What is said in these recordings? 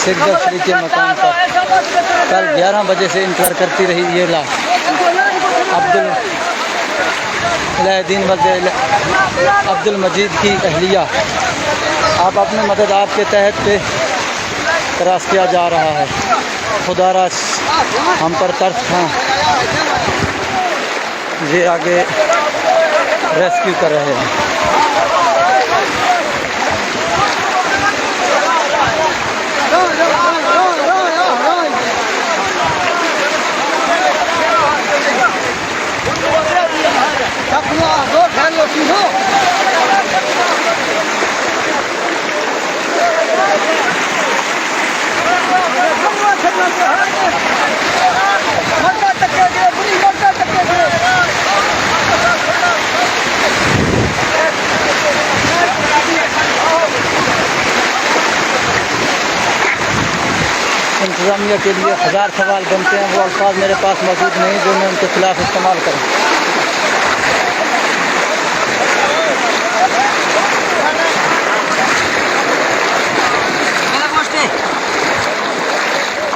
सिकदर श्री के मकाम पर कल 11 बजे से इंतजार करती रही ये लाश अब्दुल मजीद की अहलिया। आप अपने मदद आपके तहत पे क्रॉस किया जा रहा है। खुदारा हम पर तरस खां ये आगे रेस्क्यू कर रहे हैं। इंतज़ामिया के लिए 1000 सवाल बनते हैं, वो अल्फाज मेरे पास मौजूद नहीं जो मैं उनके खिलाफ इस्तेमाल करूँ।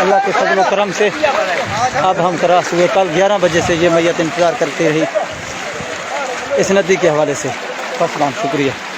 अल्लाह के फजल व करम से अब हम क्रॉस हुए। कल 11 बजे से ये मैयत इंतज़ार करती रही इस नदी के हवाले से। शुक्रिया।